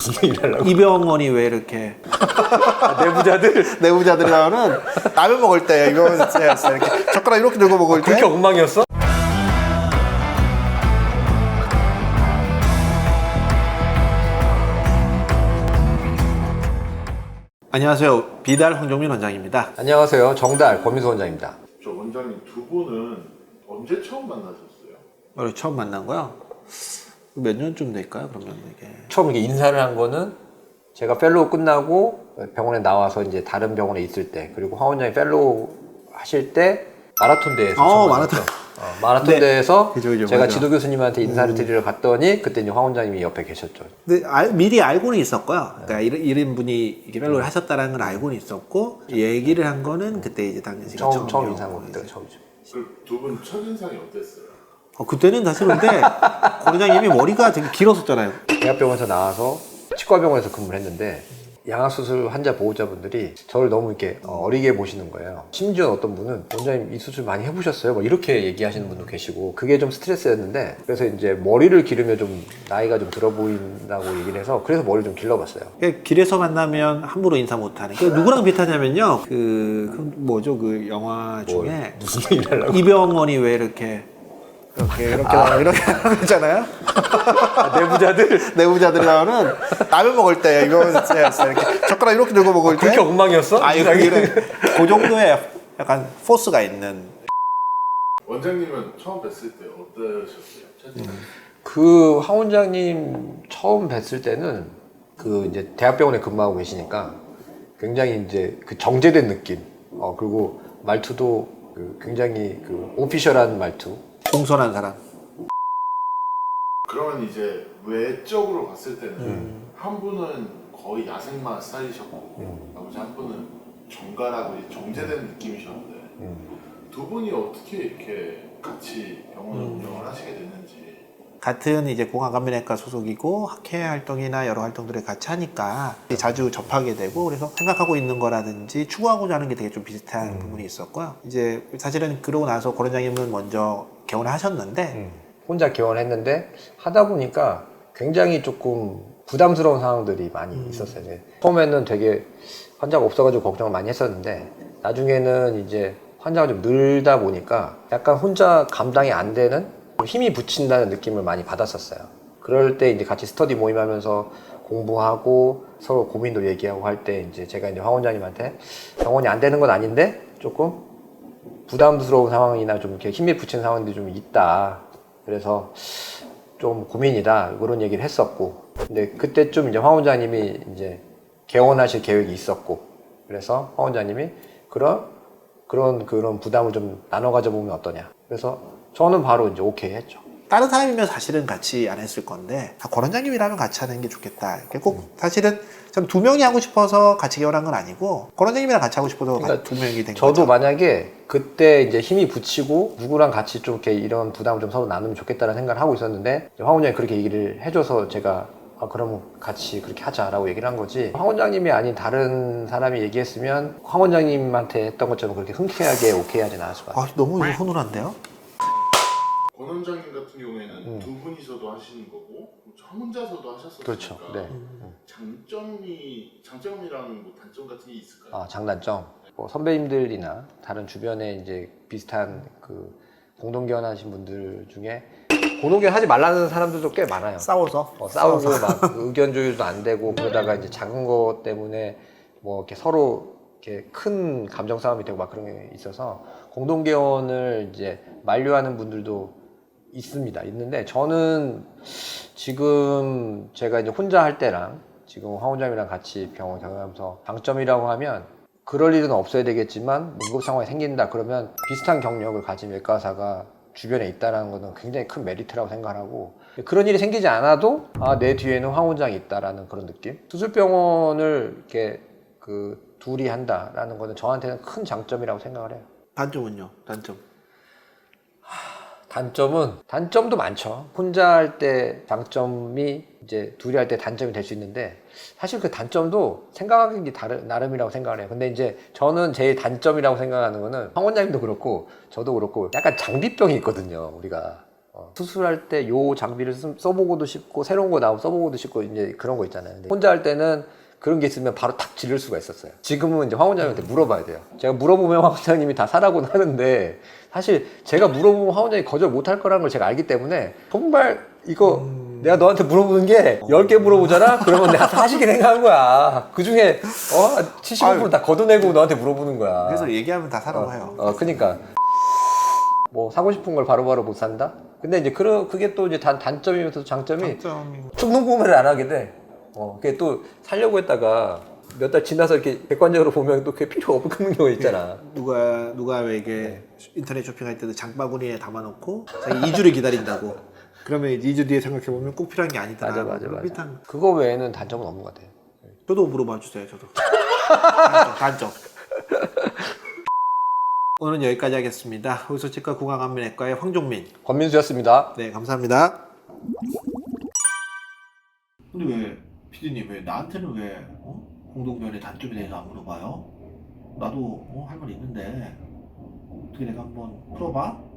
무슨 얘기를 하려고? 이 병원이 왜 이렇게 내부자들이라고는 라면 먹을 때 이거 이렇게 젓가락 이렇게 들고 먹을 때 그렇게 엉망이었어? 안녕하세요. 비달 황종민 원장입니다. 안녕하세요. 정달 권민수 원장입니다. 저 원장님 두 분은 언제 처음 만나셨어요? 오늘 처음 만난 거요? 몇 년쯤 될까요? 그러면 이게 처음 이렇게 인사를 한 거는 제가 fellow 끝나고 병원에 나와서 이제 다른 병원에 있을 때, 그리고 황 원장이 fellow 하실 때 마라톤 대회에서 처음 마라톤. 만났죠. 마라톤 네. 대회에서 그죠, 제가 맞아. 지도 교수님한테 인사를 드리러 갔더니 그때 이제 황 원장님이 옆에 계셨죠. 근데 미리 알고는 있었고요. 그러니까 이런 분이 이렇게 펠로를 하셨다는 걸 알고는 있었고 얘기를 한 거는 그때 이제 당연히 제가 처음 인사한 거 그때가 처음이죠. 그 두 분 첫인상이 어땠어요? 그때는 사실 근데 고 원장님이 머리가 되게 길었었잖아요. 대학병원에서 나와서 치과병원에서 근무를 했는데 양악수술 환자 보호자분들이 저를 너무 이렇게 어리게 보시는 거예요. 심지어 어떤 분은 원장님 이 수술 많이 해보셨어요? 뭐 이렇게 얘기하시는 분도 계시고, 그게 좀 스트레스였는데, 그래서 이제 머리를 기르면 좀 나이가 좀 들어 보인다고 얘기를 해서 그래서 머리를 좀 길러봤어요. 길에서 만나면 함부로 인사 못하는. 누구랑 비슷하냐면요. 그 뭐죠 그 영화 중에 무슨 얘기를 하려고? 이 병원이 왜 이렇게 이렇게 하잖아요. 내부자들이라고는 라면 먹을 때 이거 이렇게 젓가락 이렇게 들고 먹을 때 그렇게 엉망이었어? 그 정도의 약간 포스가 있는. 원장님은 처음 뵀을 때 어떠셨어요? 첫인상? 그 황 원장님 처음 뵀을 때는 그 이제 대학병원에 근무하고 계시니까 굉장히 이제 그 정제된 느낌, 그리고 말투도 굉장히 그 오피셜한 말투. 공손한 사람. 그러면 이제 외적으로 봤을 때는 한 분은 거의 야생마 스타일이셨고 나머지 한 분은 정갈하고 정제된 느낌이셨는데 두 분이 어떻게 이렇게 같이 병원을 운영을 하시게 됐는지. 같은 이제 공학감면외과 소속이고 학회 활동이나 여러 활동들을 같이 하니까 자주 접하게 되고, 그래서 생각하고 있는 거라든지 추구하고자 하는 게 되게 좀 비슷한 부분이 있었고요. 이제 사실은 그러고 나서 고 원장님은 먼저 개원을 하셨는데 혼자 개원했는데 하다 보니까 굉장히 조금 부담스러운 상황들이 많이 있었어요. 이제 처음에는 되게 환자가 없어가지고 걱정을 많이 했었는데, 나중에는 이제 환자가 좀 늘다 보니까 약간 혼자 감당이 안 되는, 힘이 붙인다는 느낌을 많이 받았었어요. 그럴 때 이제 같이 스터디 모임하면서 공부하고 서로 고민도 얘기하고 할 때 이제 제가 이제 황 원장님한테 병원이 안 되는 건 아닌데 조금 부담스러운 상황이나 좀 이렇게 힘이 붙이는 상황들이 좀 있다. 그래서 좀 고민이다. 그런 얘기를 했었고. 근데 그때쯤 이제 황 원장님이 이제 개원하실 계획이 있었고. 그래서 황 원장님이 그런 부담을 좀 나눠 가져보면 어떠냐. 그래서 저는 바로 이제 오케이 했죠. 다른 사람이면 사실은 같이 안 했을 건데 고 원장님이라면 같이 하는 게 좋겠다. 이렇게 꼭 사실은 전 두 명이 하고 싶어서 같이 개원한 건 아니고 고 원장님이랑 같이 하고 싶어서 그러니까 두 명이 된 저도 거죠. 만약에 그때 이제 힘이 붙이고 누구랑 같이 좀 이렇게 이런 부담을 좀 서로 나누면 좋겠다는 생각을 하고 있었는데, 황 원장이 그렇게 얘기를 해줘서 제가 그러면 같이 그렇게 하자라고 얘기를 한 거지, 황 원장님이 아닌 다른 사람이 얘기했으면 황 원장님한테 했던 것처럼 그렇게 흔쾌하게 오케이 하진 않았을 것 같아요. 너무 훈훈한데요? 권 원장님 같은 경우에는 두 분이서도 하시는 거고 한 혼자서도 하셨었으니까. 그렇죠. 네. 장점이랑 뭐 단점 같은 게 있을까요? 장단점. 뭐 선배님들이나 다른 주변에 이제 비슷한 그 공동개원 하신 분들 중에 공동개원 하지 말라는 사람들도 꽤 많아요. 싸워서 싸우고 막 의견 조율도 안 되고, 그러다가 이제 작은 것 때문에 뭐 이렇게 서로 이렇게 큰 감정 싸움이 되고 막 그런 게 있어서 공동개원을 이제 만류하는 분들도 있는데, 저는 지금 제가 이제 혼자 할 때랑 지금 황 원장님이랑 같이 병원 경영하면서 장점이라고 하면, 그럴 일은 없어야 되겠지만 응급 상황이 생긴다 그러면 비슷한 경력을 가진 외과사가 주변에 있다는 것은 굉장히 큰 메리트라고 생각하고, 그런 일이 생기지 않아도 내 뒤에는 황 원장이 있다라는 그런 느낌. 수술병원을 이렇게 둘이 한다라는 것은 저한테는 큰 장점이라고 생각을 해요. 단점은요? 단점도 많죠. 혼자 할 때 장점이 이제 둘이 할 때 단점이 될 수 있는데, 사실 그 단점도 생각하기 나름이라고 생각을 해요. 근데 이제 저는 제일 단점이라고 생각하는 거는 황 원장님도 그렇고 저도 그렇고 약간 장비병이 있거든요, 우리가. 수술할 때 요 장비를 써보고도 싶고 새로운 거 나오면 써보고도 싶고 이제 그런 거 있잖아요. 근데 혼자 할 때는 그런 게 있으면 바로 탁 지를 수가 있었어요. 지금은 이제 황 원장님한테 물어봐야 돼요. 제가 물어보면 황 원장님이 다 사라고는 하는데 사실 제가 물어보면 황 원장님이 거절 못 할 거라는 걸 제가 알기 때문에 정말 이거 내가 너한테 물어보는 게 10개 물어보잖아? 그러면 내가 사시게 생각한 거야. 그 중에 75%다 걷어내고 너한테 물어보는 거야. 그래서 얘기하면 다 사라고 해요. 그러니까 뭐 사고 싶은 걸 바로바로 못 산다? 근데 이제 그게 또 이제 단점이면서 장점이 충동 구매를 안 하게 돼. 그게 또 살려고 했다가 몇 달 지나서 이렇게 객관적으로 보면 또 그게 필요 없는 경우 있잖아. 누가 왜 이게 인터넷 쇼핑할 때도 장바구니에 담아놓고 자기 2주를 기다린다고. 그러면 이제 2주 뒤에 생각해보면 꼭 필요한 게 아니더라. 맞아. 비슷한. 그거 외에는 단점은 없는 것 같아요. 저도 물어봐 주세요. 저도. 단점. 오늘은 여기까지 하겠습니다. 홀수치과 구강안면외과의 황종민. 권민수였습니다. 네, 감사합니다. 근데 왜 PD님 왜 나한테는 왜 공동면의 단점에 대해서 안 물어봐요? 나도 할 말 있는데 어떻게 내가 한번 풀어봐?